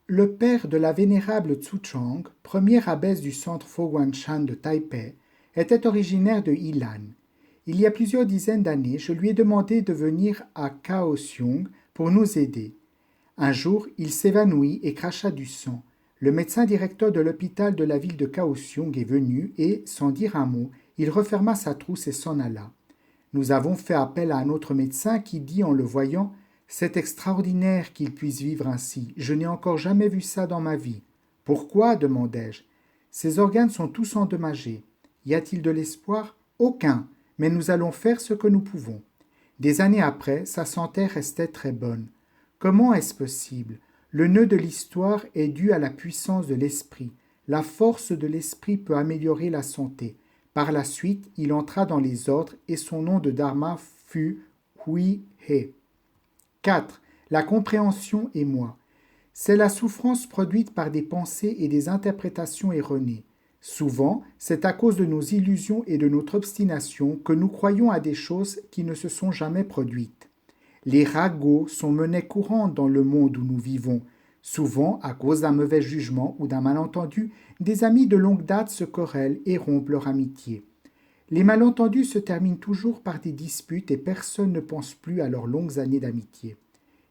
Le père de la vénérable Tzu Chang, première abbesse du centre Foguanshan de Taipei, était originaire de Yilan. Il y a plusieurs dizaines d'années, je lui ai demandé de venir à Kaohsiung pour nous aider. Un jour, il s'évanouit et cracha du sang. Le médecin directeur de l'hôpital de la ville de Kaohsiung est venu et, sans dire un mot, il referma sa trousse et s'en alla. Nous avons fait appel à un autre médecin qui dit en le voyant: C'est extraordinaire qu'il puisse vivre ainsi. Je n'ai encore jamais vu ça dans ma vie. Pourquoi demandai-je. Ses organes sont tous endommagés. Y a-t-il de l'espoir? Aucun, mais nous allons faire ce que nous pouvons. Des années après, sa santé restait très bonne. Comment est-ce possible? Le nœud de l'histoire est dû à la puissance de l'esprit. La force de l'esprit peut améliorer la santé. Par la suite, il entra dans les ordres et son nom de dharma fut Hui He. 4. La compréhension et moi. C'est la souffrance produite par des pensées et des interprétations erronées. Souvent, c'est à cause de nos illusions et de notre obstination que nous croyons à des choses qui ne se sont jamais produites. Les ragots sont monnaie courante dans le monde où nous vivons. Souvent, à cause d'un mauvais jugement ou d'un malentendu, des amis de longue date se querellent et rompent leur amitié. Les malentendus se terminent toujours par des disputes et personne ne pense plus à leurs longues années d'amitié.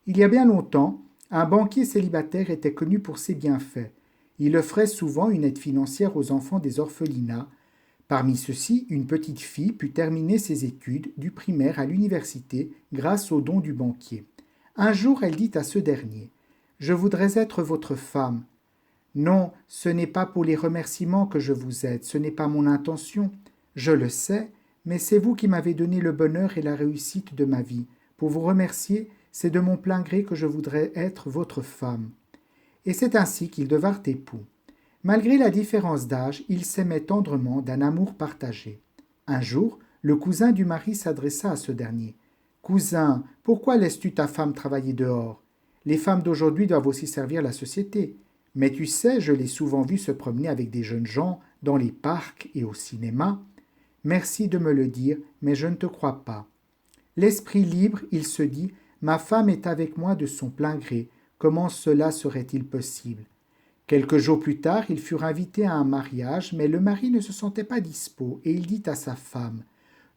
Il y a bien longtemps, un banquier célibataire était connu pour ses bienfaits. Il offrait souvent une aide financière aux enfants des orphelinats. Parmi ceux-ci, une petite fille put terminer ses études du primaire à l'université grâce aux dons du banquier. Un jour, elle dit à ce dernier: Je voudrais être votre femme. Non, ce n'est pas pour les remerciements que je vous aide, ce n'est pas mon intention. Je le sais, mais c'est vous qui m'avez donné le bonheur et la réussite de ma vie. Pour vous remercier, c'est de mon plein gré que je voudrais être votre femme. Et c'est ainsi qu'ils devinrent époux. Malgré la différence d'âge, ils s'aimaient tendrement d'un amour partagé. Un jour, le cousin du mari s'adressa à ce dernier. Cousin, pourquoi laisses-tu ta femme travailler dehors? Les femmes d'aujourd'hui doivent aussi servir la société. Mais tu sais, je l'ai souvent vue se promener avec des jeunes gens dans les parcs et au cinéma. Merci de me le dire, mais je ne te crois pas. L'esprit libre, il se dit: Ma femme est avec moi de son plein gré. Comment cela serait-il possible? Quelques jours plus tard, ils furent invités à un mariage, mais le mari ne se sentait pas dispos, et il dit à sa femme: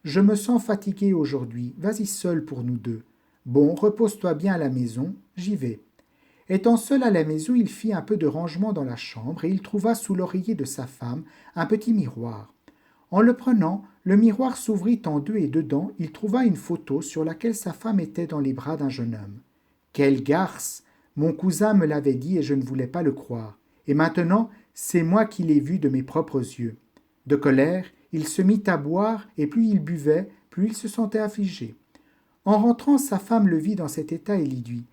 Je me sens fatigué aujourd'hui, vas-y seul pour nous deux. Bon, repose-toi bien à la maison, j'y vais. Étant seul à la maison, il fit un peu de rangement dans la chambre, et il trouva sous l'oreiller de sa femme un petit miroir. En le prenant, le miroir s'ouvrit en deux et dedans, il trouva une photo sur laquelle sa femme était dans les bras d'un jeune homme. Quelle garce! Mon cousin me l'avait dit et je ne voulais pas le croire. Et maintenant, c'est moi qui l'ai vu de mes propres yeux. De colère, il se mit à boire et plus il buvait, plus il se sentait affligé. En rentrant, sa femme le vit dans cet état et lui dit: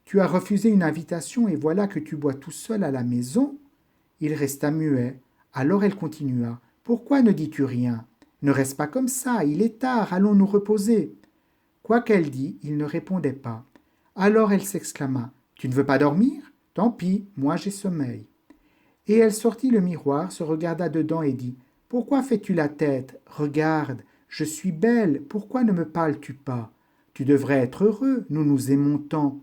Tu as refusé une invitation et voilà que tu bois tout seul à la maison? Il resta muet. Alors elle continua: Pourquoi ne dis-tu rien? Ne reste pas comme ça, il est tard, allons nous reposer. Quoi qu'elle dît, il ne répondait pas. Alors elle s'exclama: Tu ne veux pas dormir? Tant pis, moi j'ai sommeil. Et elle sortit le miroir, se regarda dedans et dit: Pourquoi fais-tu la tête? Regarde, je suis belle, pourquoi ne me parles-tu pas? Tu devrais être heureux, nous nous aimons tant.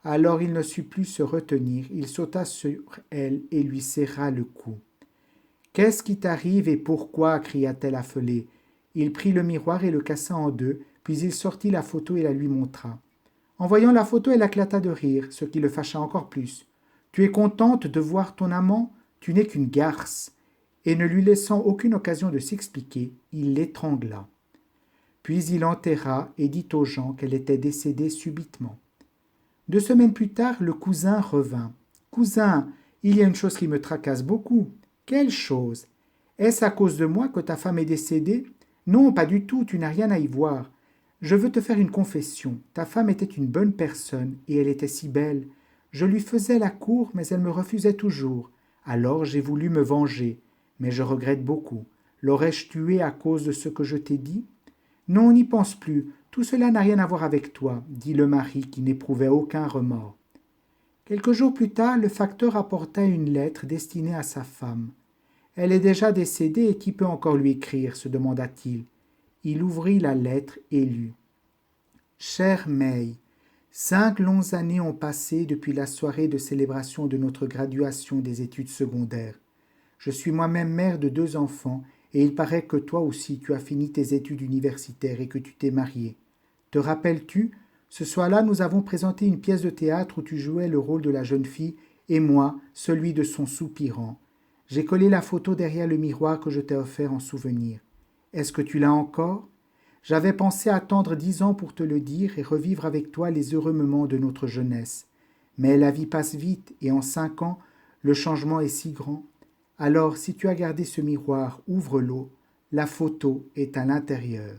Alors il ne sut plus se retenir, il sauta sur elle et lui serra le cou. Qu'est-ce qui t'arrive et pourquoi? Cria-t-elle affolée. Il prit le miroir et le cassa en deux, puis il sortit la photo et la lui montra. En voyant la photo, elle éclata de rire, ce qui le fâcha encore plus. Tu es contente de voir ton amant? Tu n'es qu'une garce. Et ne lui laissant aucune occasion de s'expliquer, il l'étrangla. Puis il enterra et dit aux gens qu'elle était décédée subitement. 2 semaines plus tard, le cousin revint. Cousin, il y a une chose qui me tracasse beaucoup. Quelle chose? Est-ce à cause de moi que ta femme est décédée? Non, pas du tout, tu n'as rien à y voir. Je veux te faire une confession. Ta femme était une bonne personne, et elle était si belle. Je lui faisais la cour, mais elle me refusait toujours. Alors j'ai voulu me venger, mais je regrette beaucoup. L'aurais-je tuée à cause de ce que je t'ai dit? Non, n'y pense plus. Tout cela n'a rien à voir avec toi, dit le mari qui n'éprouvait aucun remords. Quelques jours plus tard, le facteur apporta une lettre destinée à sa femme. Elle est déjà décédée et qui peut encore lui écrire? Se demanda-t-il. Il ouvrit la lettre et lut. Chère May, 5 longues années ont passé depuis la soirée de célébration de notre graduation des études secondaires. Je suis moi-même mère de 2 enfants et il paraît que toi aussi tu as fini tes études universitaires et que tu t'es mariée. Te rappelles-tu, ce soir-là nous avons présenté une pièce de théâtre où tu jouais le rôle de la jeune fille et moi celui de son soupirant. J'ai collé la photo derrière le miroir que je t'ai offert en souvenir. Est-ce que tu l'as encore? J'avais pensé attendre 10 ans pour te le dire et revivre avec toi les heureux moments de notre jeunesse. Mais la vie passe vite et en 5 ans, le changement est si grand. Alors, si tu as gardé ce miroir, ouvre-le. La photo est à l'intérieur.